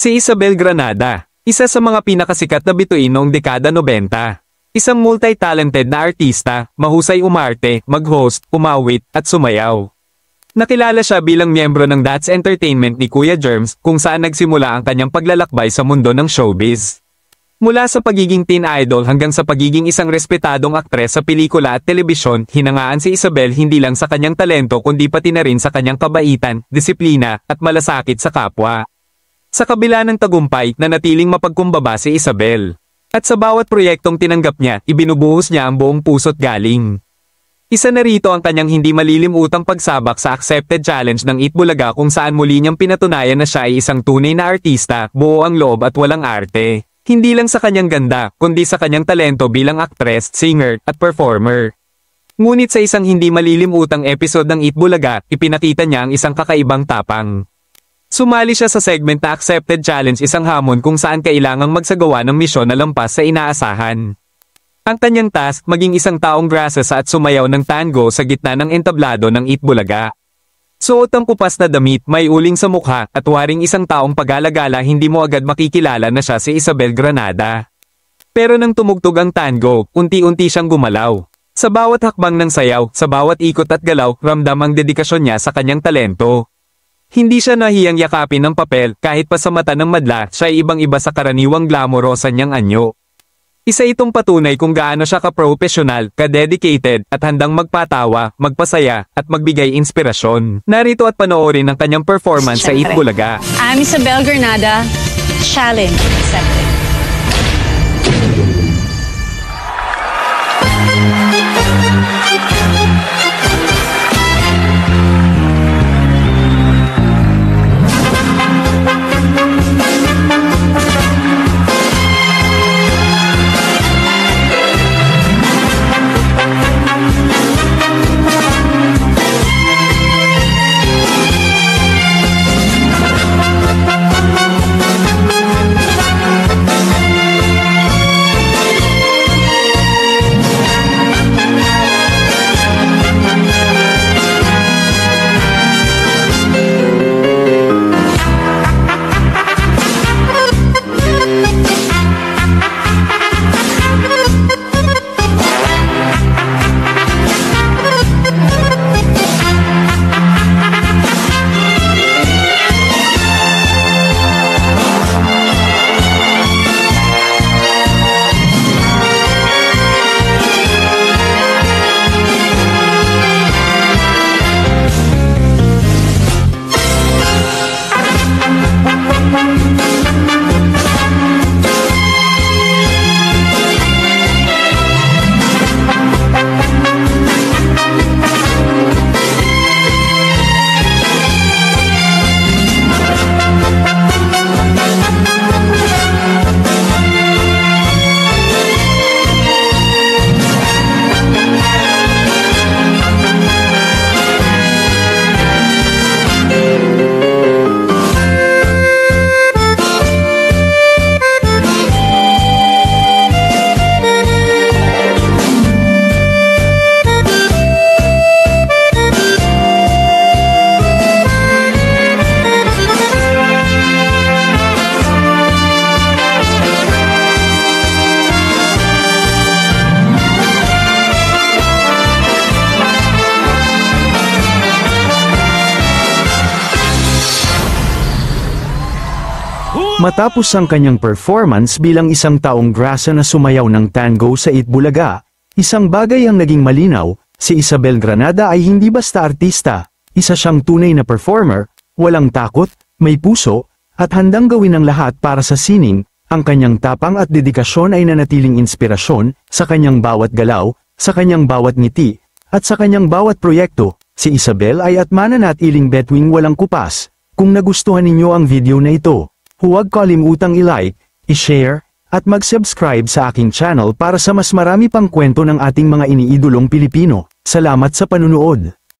Si Isabel Granada, isa sa mga pinakasikat na bituin noong dekada 90. Isang multi-talented na artista, mahusay umarte, mag-host, umawit, at sumayaw. Nakilala siya bilang miyembro ng That's Entertainment ni Kuya Germs kung saan nagsimula ang kanyang paglalakbay sa mundo ng showbiz. Mula sa pagiging teen idol hanggang sa pagiging isang respetadong aktres sa pelikula at telebisyon, hinangaan si Isabel hindi lang sa kanyang talento kundi pati na rin sa kanyang kabaitan, disiplina, at malasakit sa kapwa. Sa kabila ng tagumpay, nanatiling mapagkumbaba si Isabel. At sa bawat proyektong tinanggap niya, ibinubuhos niya ang buong puso't galing. Isa na rito ang kanyang hindi malilimutang pagsabak sa Accepted Challenge ng Eat Bulaga kung saan muli niyang pinatunayan na siya ay isang tunay na artista, buo ang loob at walang arte. Hindi lang sa kanyang ganda, kundi sa kanyang talento bilang actress, singer, at performer. Ngunit sa isang hindi malilimutang episode ng Eat Bulaga, ipinakita niya ang isang kakaibang tapang. Sumali siya sa segment na Accepted Challenge, isang hamon kung saan kailangang magsagawa ng misyon na lampas sa inaasahan. Ang kanyang task, maging isang taong grasa at sumayaw ng tango sa gitna ng entablado ng Eat Bulaga. Suot ang kupas na damit, may uling sa mukha, at waring isang taong pag-alagala, hindi mo agad makikilala na siya si Isabel Granada. Pero nang tumugtog ang tango, unti-unti siyang gumalaw. Sa bawat hakbang ng sayaw, sa bawat ikot at galaw, ramdam ang dedikasyon niya sa kanyang talento. Hindi siya nahiyang yakapin ng papel, kahit pa sa mata ng madla, siya ay ibang-iba sa karaniwang glamorosa niyang anyo. Isa itong patunay kung gaano siya ka-professional, ka-dedicated, at handang magpatawa, magpasaya, at magbigay inspirasyon. Narito at panoorin ang kanyang performance sa Eat Bulaga. I'm Isabel Granada. Challenge accepted. Matapos ang kanyang performance bilang isang taong grasa na sumayaw ng tango sa Eat Bulaga, isang bagay ang naging malinaw, si Isabel Granada ay hindi basta artista, isa siyang tunay na performer, walang takot, may puso, at handang gawin ang lahat para sa sining. Ang kanyang tapang at dedikasyon ay nanatiling inspirasyon sa kanyang bawat galaw, sa kanyang bawat ngiti, at sa kanyang bawat proyekto. Si Isabel ay at mananatiling betwing walang kupas. Kung nagustuhan ninyo ang video na ito, huwag kalimutang i-like, i-share, at mag-subscribe sa aking channel para sa mas marami pang kwento ng ating mga iniidolong Pilipino. Salamat sa panunood.